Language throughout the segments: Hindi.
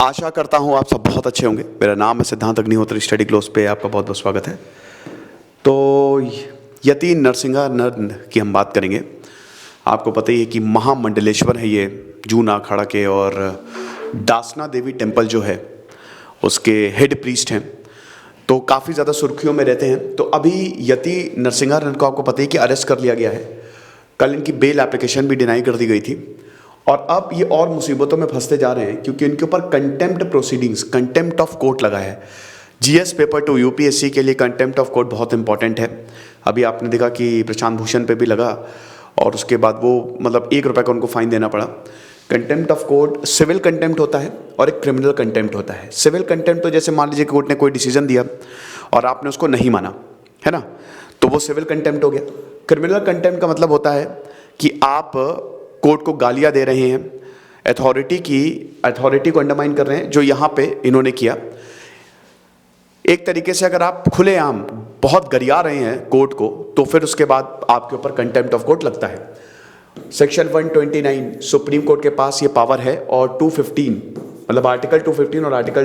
आशा करता हूँ आप सब बहुत अच्छे होंगे। मेरा नाम है सिद्धांत अग्निहोत्री, स्टडी क्लोज पे आपका बहुत बहुत स्वागत है। तो यति नरसिंहानंद की हम बात करेंगे। आपको पता ही है कि महामंडलेश्वर है ये जूना अखाड़ा के, और दासना देवी टेम्पल जो है उसके हेड प्रीस्ट हैं, तो काफ़ी ज़्यादा सुर्खियों में रहते हैं। तो अभी यति नरसिंहानंद को आपको पता ही कि अरेस्ट कर लिया गया है। कल इनकी बेल एप्लीकेशन भी डिनाई कर दी गई थी, और अब ये और मुसीबतों में फंसते जा रहे हैं क्योंकि इनके ऊपर contempt proceedings, contempt of court लगा है। जीएस पेपर 2 यूपीएससी के लिए कंटेम्प्ट ऑफ कोर्ट बहुत इंपॉर्टेंट है। अभी आपने देखा कि प्रशांत भूषण पे भी लगा, और उसके बाद वो मतलब ₹1 का उनको फाइन देना पड़ा। Contempt of court civil contempt होता है और एक क्रिमिनल कंटेम्प्ट होता है। सिविल कंटेम्प्ट तो जैसे मान लीजिए कोर्ट ने कोई डिसीजन दिया और आपने उसको नहीं माना, है ना, तो वो सिविल कंटेम्प्ट हो गया। क्रिमिनल कंटेम्प्ट का मतलब होता है कि आप कोर्ट को गालियां दे रहे हैं, अथॉरिटी को अंडरमाइन कर रहे हैं, जो यहाँ पे इन्होंने किया। एक तरीके से अगर आप खुलेआम बहुत गरिया रहे हैं कोर्ट को, तो फिर उसके बाद आपके ऊपर कंटेम्प्ट ऑफ कोर्ट लगता है। सेक्शन 129 सुप्रीम कोर्ट के पास ये पावर है, और 215 मतलब आर्टिकल 215 और आर्टिकल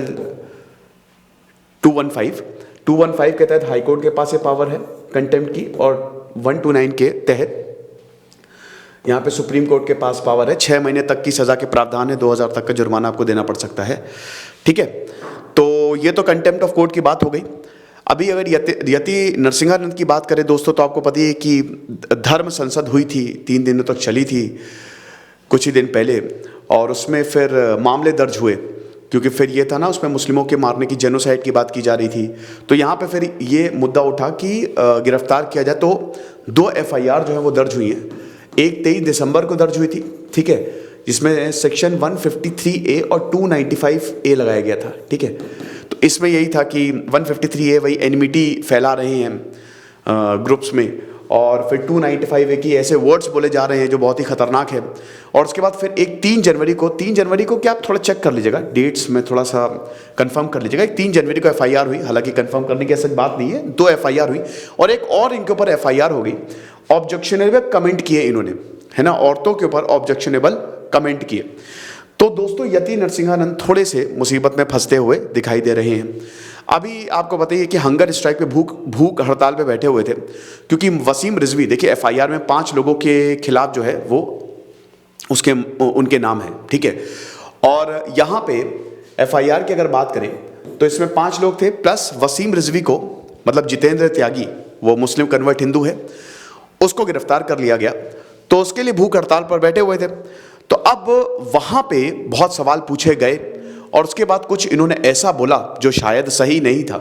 215 के तहत हाई कोर्ट के पास ये पावर है कंटेम्प्ट की, और 129 के तहत यहाँ पे सुप्रीम कोर्ट के पास पावर है। 6 महीने तक की सजा के प्रावधान है, 2000 तक का जुर्माना आपको देना पड़ सकता है। ठीक है, तो ये तो कंटेम्प्ट ऑफ कोर्ट की बात हो गई। अभी अगर यति नरसिंहानंद की बात करें दोस्तों, तो आपको पता है कि धर्म संसद हुई थी, 3 दिनों तक चली थी कुछ ही दिन पहले, और उसमें फिर मामले दर्ज हुए, क्योंकि फिर ये था ना, उसमें मुस्लिमों के मारने की, जेनोसाइड की बात की जा रही थी। तो यहाँ पे फिर ये मुद्दा उठा कि गिरफ्तार किया जाए। तो 2 FIR जो है वो दर्ज हुई हैं। एक 23 दिसंबर को दर्ज हुई थी, ठीक है, जिसमें सेक्शन 153A और 295A लगाया गया था। ठीक है, तो इसमें यही था कि 153A वही एनिमिटी फैला रहे हैं ग्रुप्स में, और फिर 295A की ऐसे वर्ड्स बोले जा रहे हैं जो बहुत ही खतरनाक है। और उसके बाद फिर एक 3 जनवरी को क्या आप थोड़ा चेक कर लीजिएगा, डेट्स में थोड़ा सा कंफर्म कर लीजिएगा। एक 3 जनवरी को FIR हुई, हालांकि कंफर्म करने की ऐसी बात नहीं है, 2 FIR हुई, और एक और इनके ऊपर FIR हो गई। ऑब्जेक्शनेबल कमेंट किए इन्होंने, है ना, औरतों के ऊपर ऑब्जेक्शनेबल कमेंट किए। तो दोस्तों यति नरसिंहानंद थोड़े से मुसीबत में फंसते हुए दिखाई दे रहे हैं। अभी आपको बताइए कि हंगर स्ट्राइक पे भूख हड़ताल पे बैठे हुए थे, क्योंकि वसीम रिजवी, देखिए FIR में 5 लोगों के खिलाफ जो है वो उनके नाम है। ठीक है, और यहाँ पे FIR की अगर बात करें तो इसमें 5 लोग थे, प्लस वसीम रिजवी को, मतलब जितेंद्र त्यागी, वो मुस्लिम कन्वर्ट हिंदू है, उसको गिरफ्तार कर लिया गया। तो उसके लिए भूख हड़ताल पर बैठे हुए थे। तो अब वहां पे बहुत सवाल पूछे गए, और उसके बाद कुछ इन्होंने ऐसा बोला जो शायद सही नहीं था,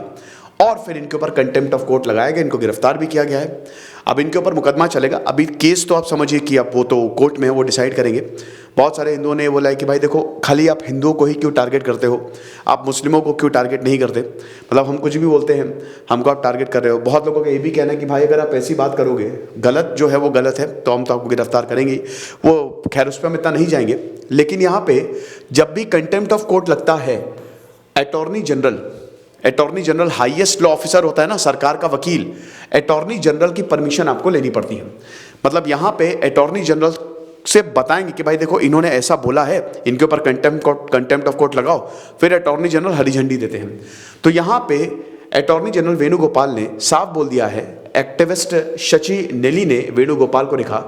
और फिर इनके ऊपर कंटेम्प्ट ऑफ कोर्ट लगाया गया, इनको गिरफ्तार भी किया गया है। अब इनके ऊपर मुकदमा चलेगा। अभी केस तो आप समझिए कि अब वो तो कोर्ट में है, वो डिसाइड करेंगे। बहुत सारे हिंदुओं ने बोला है कि भाई देखो, खाली आप हिंदुओं को ही क्यों टारगेट करते हो, आप मुस्लिमों को क्यों टारगेट नहीं करते, मतलब हम कुछ भी बोलते हैं हमको आप टारगेट कर रहे हो। बहुत लोगों का ये भी कहना है कि भाई अगर आप ऐसी बात करोगे, गलत जो है वो गलत है, तो हम तो आपको गिरफ्तार करेंगे। वो खैर उस पर हम इतना नहीं जाएंगे, लेकिन यहाँ पे जब भी कंटेम्प्ट ऑफ कोर्ट लगता है, attorney general highest law officer होता है ना, सरकार का वकील, अटॉर्नी जनरल की परमिशन आपको लेनी पड़ती है। मतलब यहाँ पे अटॉर्नी जनरल से बताएंगे कि भाई देखो इन्होंने ऐसा बोला है, इनके ऊपर कंटेम्प्ट ऑफ कोर्ट लगाओ, फिर अटॉर्नी जनरल हरी झंडी देते हैं। तो यहाँ पे अटॉर्नी जनरल वेणुगोपाल ने साफ बोल दिया है, एक्टिविस्ट शशि नेली ने वेणुगोपाल को लिखा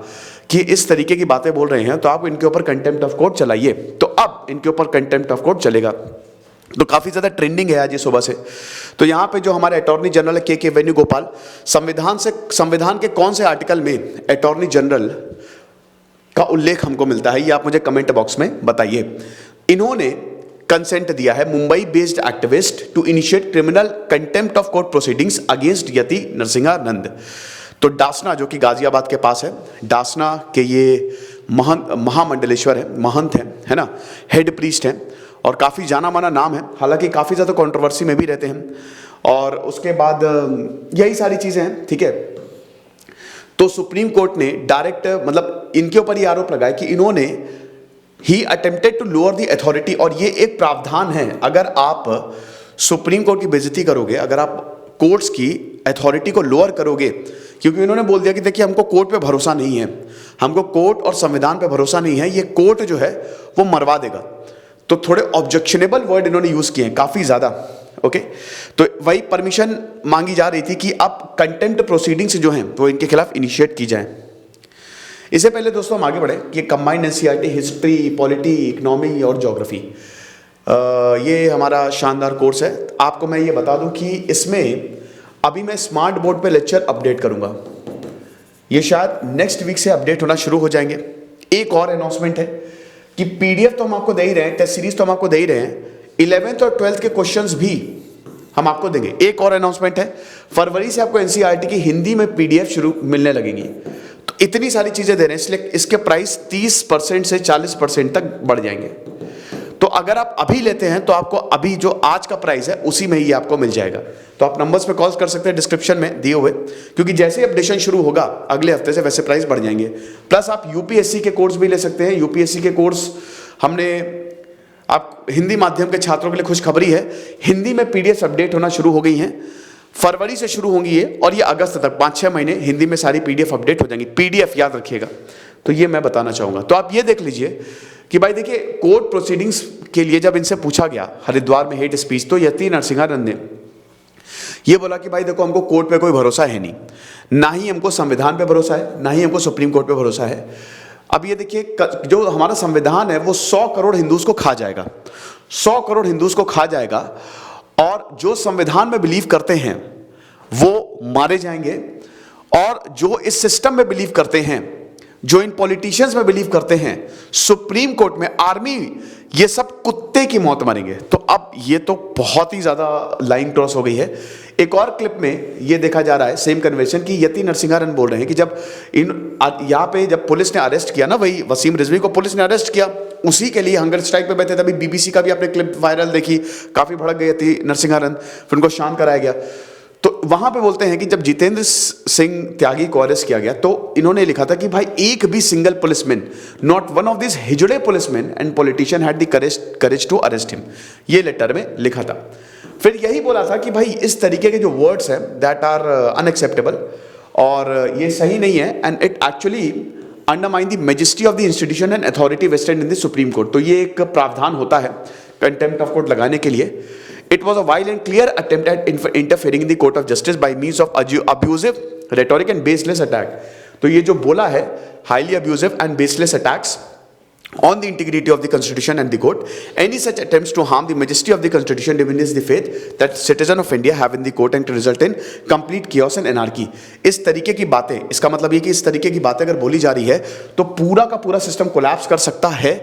कि इस तरीके की बातें बोल रहे हैं तो आप इनके ऊपर कंटेम्प्ट ऑफ कोर्ट चलाइए। तो अब इनके ऊपर कंटेम्प्ट ऑफ कोर्ट चलेगा। तो काफ़ी ज़्यादा ट्रेंडिंग है आज ये सुबह से। तो यहाँ पे जो हमारे अटॉर्नी जनरल के वेणुगोपाल, संविधान के कौन से आर्टिकल में अटॉर्नी जनरल का उल्लेख हमको मिलता है, ये आप मुझे कमेंट बॉक्स में बताइए। इन्होंने कंसेंट दिया है Mumbai based activist to initiate criminal contempt of court proceedings against Yati Narsinghanand. तो डासना, जो कि गाजियाबाद के पास है, डासना के ये महामंडलेश्वर है, महंत है ना, हेड प्रीस्ट हैं, और काफ़ी जाना माना नाम है, हालांकि काफ़ी ज़्यादा कंट्रोवर्सी में भी रहते हैं। और उसके बाद यही सारी चीज़ें हैं। ठीक है, तो सुप्रीम कोर्ट ने डायरेक्ट मतलब इनके ऊपर ये आरोप लगाया कि इन्होंने he attempted to lower the authority, और ये एक प्रावधान है, अगर आप सुप्रीम कोर्ट की बेइज्जती करोगे, अगर आप कोर्ट्स की अथॉरिटी को लोअर करोगे, क्योंकि इन्होंने बोल दिया कि देखिए हमको कोर्ट पे भरोसा नहीं है, हमको कोर्ट और संविधान पे भरोसा नहीं है, ये कोर्ट जो है वो मरवा देगा। तो थोड़े ऑब्जेक्शनेबल वर्ड इन्होंने यूज किए हैं काफी ज्यादा। ओके, तो वही परमिशन मांगी जा रही थी कि अब कंटेम्प्ट प्रोसीडिंग्स जो हैं वो इनके खिलाफ इनिशिएट की जाए। इससे पहले दोस्तों हम आगे बढ़े कि combined NCERT history, polity, economy और ज्योग्राफी, ये हमारा शानदार कोर्स है। आपको मैं ये बता दूं कि इसमें अभी मैं स्मार्ट बोर्ड पे लेक्चर अपडेट करूंगा, ये शायद नेक्स्ट वीक से अपडेट होना शुरू हो जाएंगे। एक और अनाउंसमेंट है कि पीडीएफ तो हम आपको दे ही रहे हैं, टेस्ट सीरीज तो हम आपको दे ही रहे हैं, 11th और 12th के क्वेश्चंस भी हम आपको देंगे। एक और अनाउंसमेंट है, फरवरी से आपको एनसीईआरटी की हिंदी में पीडीएफ शुरू मिलने लगेंगी। तो इतनी सारी चीजें दे रहे हैं, इसलिए इसके प्राइस 30% से 40% तक बढ़ जाएंगे। तो अगर आप अभी लेते हैं तो आपको अभी जो आज का प्राइस है उसी में ही आपको मिल जाएगा। तो आप नंबर्स पे कॉल कर सकते हैं डिस्क्रिप्शन में दिए हुए, क्योंकि जैसे ही अपडेशन शुरू होगा अगले हफ्ते से वैसे प्राइस बढ़ जाएंगे। प्लस आप यूपीएससी के कोर्स भी ले सकते हैं। यूपीएससी के कोर्स हमने आप हिंदी माध्यम के छात्रों के लिए खुशखबरी है, हिंदी में पीडीएफ अपडेट होना शुरू हो गई हैं। फरवरी से शुरू होंगी ये, और ये अगस्त तक 5-6 महीने हिंदी में सारी पीडीएफ अपडेट हो जाएंगी। पीडीएफ याद रखिएगा। तो ये मैं बताना चाहूंगा। तो आप ये देख लीजिए कि भाई देखिए, कोर्ट प्रोसीडिंग्स के लिए जब इनसे पूछा गया हरिद्वार में हेट स्पीच, तो यति नरसिंहारन ने ये बोला कि भाई देखो, हमको कोर्ट पे कोई भरोसा है नहीं, ना ही हमको संविधान पे भरोसा है, ना ही हमको सुप्रीम कोर्ट पे भरोसा है। अब ये देखिए, जो हमारा संविधान है वो 100 करोड़ हिंदूज को खा जाएगा, 100 करोड़ हिंदूज को खा जाएगा, और जो संविधान में बिलीव करते हैं वो मारे जाएंगे, और जो इस सिस्टम में बिलीव करते हैं, जो इन पॉलिटिशियंस में बिलीव करते हैं, सुप्रीम कोर्ट में, आर्मी, ये सब कुत्ते की मौत मरेंगे। तो अब ये तो बहुत ही ज्यादा लाइन क्रॉस हो गई है। एक और क्लिप में ये देखा जा रहा है सेम कन्वर्सेशन की यति नरसिंहारन बोल रहे हैं कि जब यहाँ पे जब पुलिस ने अरेस्ट किया ना, वही वसीम रिजवी को पुलिस ने अरेस्ट किया, उसी के लिए हंगर स्ट्राइक पे बैठे थे। अभी बीबीसी का भी आपने क्लिप वायरल देखी, काफी भड़क गई यति नरसिंहारन, फिर उनको शांत कराया गया। तो वहां पे बोलते हैं कि जब जितेंद्र सिंह त्यागी को अरेस्ट किया गया तो इन्होंने लिखा था कि भाई एक भी single policeman, not one of this हिजड़े policeman and politician had the courage to arrest him, ये लेटर में लिखा था। फिर यही बोला था कि भाई इस तरीके के जो वर्ड्स हैं दैट आर अनएक्सेप्टेबल, और ये सही नहीं है, and it actually undermine the majesty of the institution and authority vested in the Supreme Court. तो ये एक प्रावधान होता है कंटेम्प्ट ऑफ कोर्ट लगाने के लिए। It was a wild and clear attempt at interfering in the court of justice by means of abusive rhetoric and baseless attack. तो ये जो बोला है, highly abusive and baseless attacks on the integrity of the constitution and the court. Any such attempts to harm the majesty of the constitution diminish the faith that citizens of India have in the court and to result in complete chaos and anarchy. इस तरीके की बातें, इसका मतलब ये कि इस तरीके की बातें अगर बोली जा रही है तो पूरा का पूरा सिस्टम कोलैप्स कर सकता है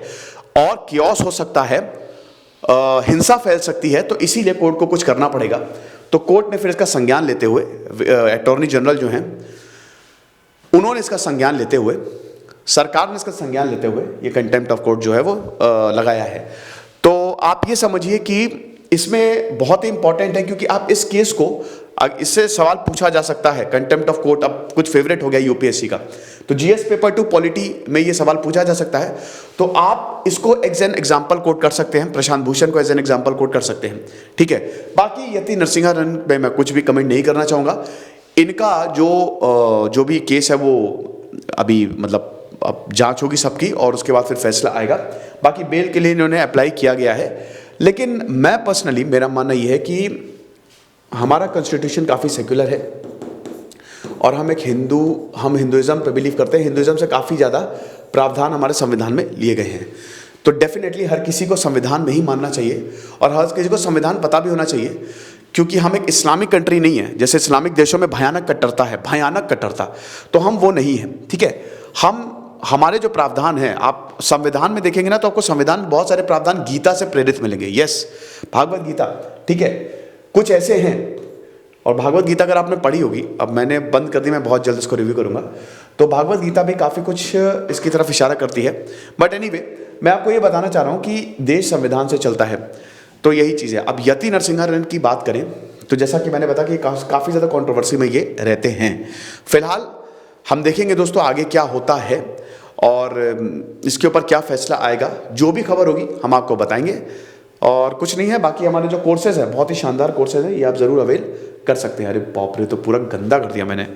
और chaos हो सकता है, हिंसा फैल सकती है। तो इसीलिए कोर्ट को कुछ करना पड़ेगा। तो कोर्ट ने फिर इसका संज्ञान लेते हुए, अटॉर्नी जनरल जो हैं उन्होंने इसका संज्ञान लेते हुए, सरकार ने इसका संज्ञान लेते हुए ये कंटेम्प्ट ऑफ कोर्ट जो है वो लगाया है। तो आप ये समझिए कि इसमें बहुत ही इंपॉर्टेंट है, क्योंकि आप इस केस को, इससे सवाल पूछा जा सकता है कंटेम्प्ट ऑफ कोर्ट, अब कुछ फेवरेट हो गया यूपीएससी का, तो जीएस पेपर 2 पॉलिटी में ये सवाल पूछा जा सकता है। तो आप इसको एज एन एग्जाम्पल कोट कर सकते हैं, प्रशांत भूषण को एज एन एग्जाम्पल कोट कर सकते हैं, ठीक है। बाकी यति नरसिंहारन पे मैं कुछ भी कमेंट नहीं करना चाहूँगा। इनका जो भी केस है वो अभी मतलब अब जांच होगी सबकी, और उसके बाद फिर फैसला आएगा। बाकी बेल के लिए इन्होंने अप्लाई किया गया है, लेकिन मैं पर्सनली, मेरा मानना ये है कि हमारा कॉन्स्टिट्यूशन काफ़ी सेक्युलर है, और हम हिंदुइज्म पे बिलीव करते हैं। हिंदुइज्म से काफ़ी ज़्यादा प्रावधान हमारे संविधान में लिए गए हैं। तो डेफिनेटली हर किसी को संविधान में ही मानना चाहिए, और हर किसी को संविधान पता भी होना चाहिए, क्योंकि हम एक इस्लामिक कंट्री नहीं है। जैसे इस्लामिक देशों में भयानक कट्टरता है, भयानक कट्टरता, तो हम वो नहीं है, ठीक है। हमारे जो प्रावधान है, आप संविधान में देखेंगे ना तो आपको संविधान में बहुत सारे प्रावधान गीता से प्रेरित मिलेंगे। यस, भागवत गीता, ठीक है, कुछ ऐसे हैं। और भागवत गीता अगर आपने पढ़ी होगी, अब मैंने बंद कर दी, मैं बहुत जल्द इसको रिव्यू करूंगा, तो भागवत गीता भी काफ़ी कुछ इसकी तरफ इशारा करती है। बट एनीवे, मैं आपको ये बताना चाह रहा हूँ कि देश संविधान से चलता है, तो यही चीज़ है। अब यति नरसिंहारन की बात करें तो जैसा कि मैंने बताया कि काफ़ी ज़्यादा कंट्रोवर्सी में ये रहते हैं। फिलहाल हम देखेंगे दोस्तों आगे क्या होता है और इसके ऊपर क्या फैसला आएगा। जो भी खबर होगी हम आपको बताएंगे, और कुछ नहीं है। बाकी हमारे जो कोर्सेज हैं, बहुत ही शानदार कोर्सेज हैं, ये आप ज़रूर अवेल कर सकते हैं। अरे बाप रे, तो पूरा गंदा कर दिया मैंने,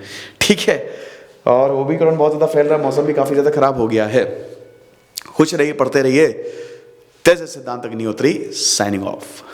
ठीक है। और ओमिक्रॉन बहुत ज़्यादा फैल रहा है, मौसम भी काफ़ी ज़्यादा ख़राब हो गया है। खुश रहिए, पढ़ते रहिए, दिस इज सिद्धांत अग्निहोत्री साइनिंग ऑफ।